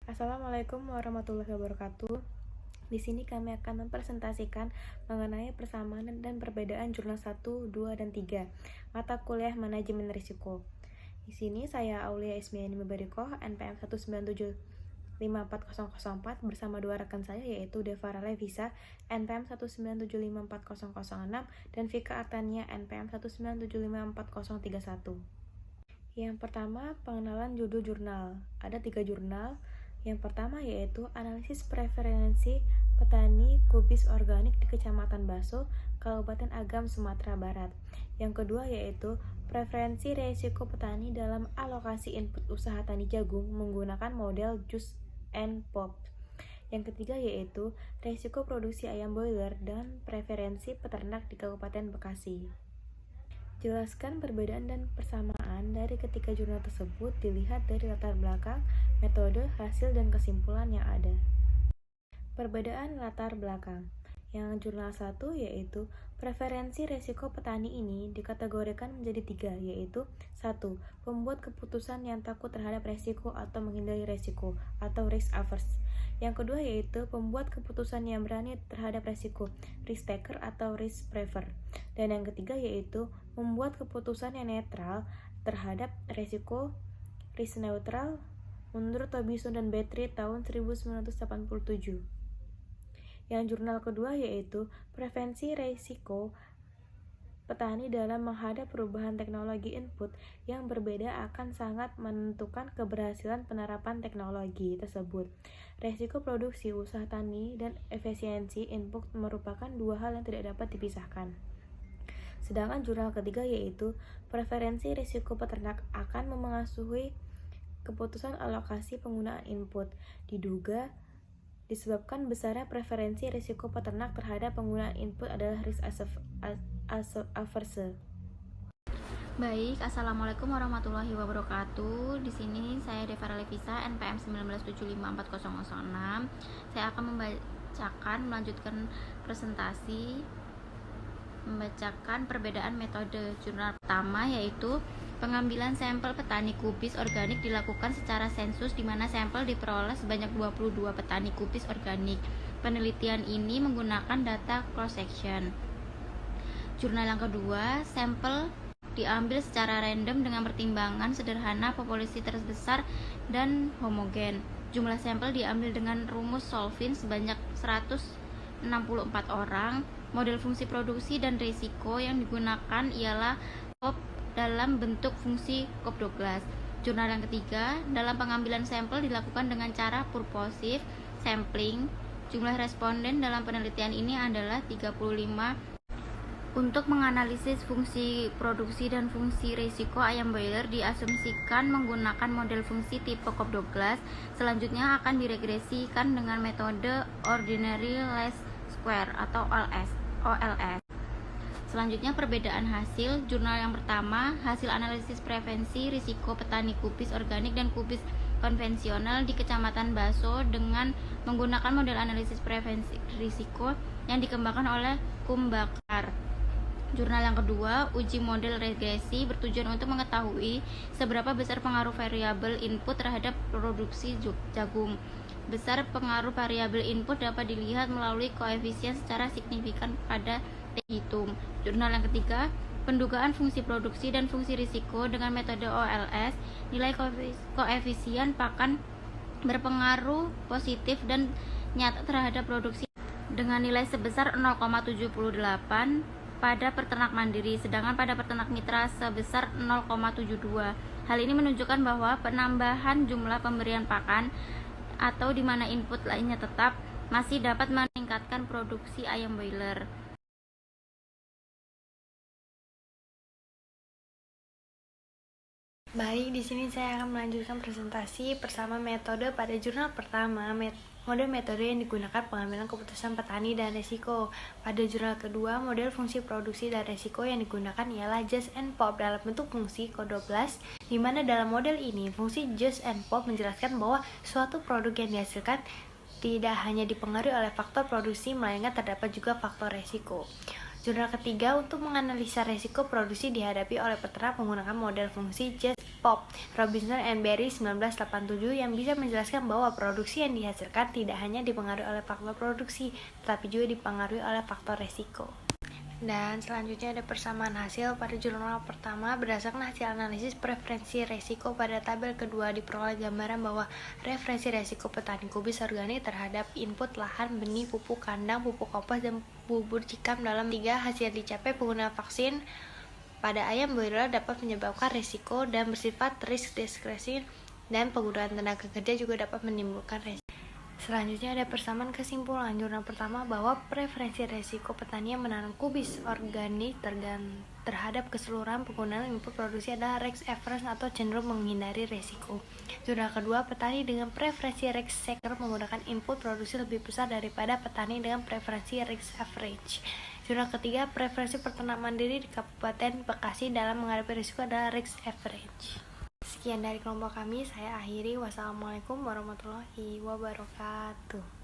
Assalamualaikum warahmatullahi wabarakatuh. Di sini kami akan mempresentasikan mengenai persamaan dan perbedaan jurnal 1, 2, dan 3 mata kuliah manajemen risiko. Di sini saya Aulia Ismiani Mebarikoh, NPM 1975404 bersama dua rekan saya yaitu Devara Levisa NPM 1975406 dan Vika Artania NPM 1975431. Yang pertama, pengenalan judul jurnal. Ada 3 jurnal. Yang pertama yaitu analisis preferensi petani kubis organik di Kecamatan Baso, Kabupaten Agam, Sumatera Barat. Yang kedua yaitu preferensi resiko petani dalam alokasi input usaha tani jagung menggunakan model Just and Pop. Yang ketiga yaitu resiko produksi ayam broiler dan preferensi peternak di Kabupaten Bekasi. Jelaskan perbedaan dan persamaan dari ketiga jurnal tersebut dilihat dari latar belakang, metode, hasil, dan kesimpulan yang ada. Perbedaan latar belakang. Yang jurnal 1 yaitu preferensi resiko petani ini dikategorikan menjadi 3, yaitu 1. Pembuat keputusan yang takut terhadap resiko atau menghindari resiko atau risk averse. Yang kedua yaitu pembuat keputusan yang berani terhadap resiko, risk taker atau risk prefer. Dan yang ketiga yaitu membuat keputusan yang netral terhadap resiko, risk neutral, menurut Tobison dan Betry tahun 1987. Yang jurnal kedua yaitu prevensi resiko petani dalam menghadap perubahan teknologi input yang berbeda akan sangat menentukan keberhasilan penerapan teknologi tersebut. Resiko produksi usaha tani dan efisiensi input merupakan dua hal yang tidak dapat dipisahkan. Sedangkan jurnal ketiga yaitu preferensi risiko peternak akan mempengaruhi keputusan alokasi penggunaan input. Diduga disebabkan besarnya preferensi risiko peternak terhadap penggunaan input adalah risk averse. Baik, Assalamualaikum warahmatullahi wabarakatuh. Di sini saya Devara Levisa, NPM 1975406. Saya akan melanjutkan presentasi membacakan perbedaan metode jurnal pertama yaitu pengambilan sampel petani kubis organik dilakukan secara sensus di mana sampel diperoleh sebanyak 22 petani kubis organik. Penelitian ini menggunakan data cross section. Jurnal yang kedua, sampel diambil secara random dengan pertimbangan sederhana populasi terbesar dan homogen. Jumlah sampel diambil dengan rumus Solvin sebanyak 164 orang. Model fungsi produksi dan risiko yang digunakan ialah COP dalam bentuk fungsi Cobb-Douglas. Jurnal yang ketiga, dalam pengambilan sampel dilakukan dengan cara purposive sampling. Jumlah responden dalam penelitian ini adalah 35. Untuk menganalisis fungsi produksi dan fungsi risiko ayam broiler diasumsikan menggunakan model fungsi tipe Cobb-Douglas. Selanjutnya akan diregresikan dengan metode ordinary least square atau OLS. Selanjutnya perbedaan hasil. Jurnal yang pertama, hasil analisis prevensi risiko petani kubis organik dan kubis konvensional di Kecamatan Baso dengan menggunakan model analisis prevensi risiko yang dikembangkan oleh Kumbakar. Jurnal yang kedua, uji model regresi bertujuan untuk mengetahui seberapa besar pengaruh variabel input terhadap produksi jagung. Besar pengaruh variabel input dapat dilihat melalui koefisien secara signifikan pada T-hitung. Jurnal yang ketiga, pendugaan fungsi produksi dan fungsi risiko dengan metode OLS. Nilai koefisien pakan berpengaruh positif dan nyata terhadap produksi dengan nilai sebesar 0,78 pada peternak mandiri, sedangkan pada peternak mitra sebesar 0,72. Hal ini menunjukkan bahwa penambahan jumlah pemberian pakan atau di mana input lainnya tetap masih dapat meningkatkan produksi ayam broiler. Baik, di sini saya akan melanjutkan presentasi bersama metode pada jurnal pertama, metode yang digunakan pengambilan keputusan petani dan resiko. Pada jurnal kedua, model fungsi produksi dan resiko yang digunakan ialah Just and Pop dalam bentuk fungsi Cobb-Douglas, di mana dalam model ini fungsi Just and Pop menjelaskan bahwa suatu produk yang dihasilkan tidak hanya dipengaruhi oleh faktor produksi, melainkan terdapat juga faktor resiko. Jurnal ketiga untuk menganalisa resiko produksi dihadapi oleh peternak menggunakan model fungsi JESPOP Robinson and Berry 1987 yang bisa menjelaskan bahwa produksi yang dihasilkan tidak hanya dipengaruhi oleh faktor produksi, tetapi juga dipengaruhi oleh faktor resiko. Dan selanjutnya ada persamaan hasil. Pada jurnal pertama, berdasarkan hasil analisis preferensi resiko, pada tabel kedua diperoleh gambaran bahwa referensi resiko petani kubis organik terhadap input lahan, benih, pupuk kandang, pupuk kompos, dan bubur cikam dalam 3 hasil dicapai penggunaan vaksin pada ayam broiler dapat menyebabkan resiko dan bersifat risk discretion, dan penggunaan tenaga kerja juga dapat menimbulkan resiko. Selanjutnya ada persamaan kesimpulan. Jurnal pertama bahwa preferensi resiko petani yang menanam kubis organik terhadap keseluruhan penggunaan input produksi adalah risk average atau cenderung menghindari resiko. Jurnal kedua, petani dengan preferensi risk seeker menggunakan input produksi lebih besar daripada petani dengan preferensi risk average. Jurnal ketiga, preferensi peternak mandiri di Kabupaten Bekasi dalam menghadapi risiko adalah risk average. Sekian dari kelompok kami, saya akhiri. Wassalamualaikum warahmatullahi wabarakatuh.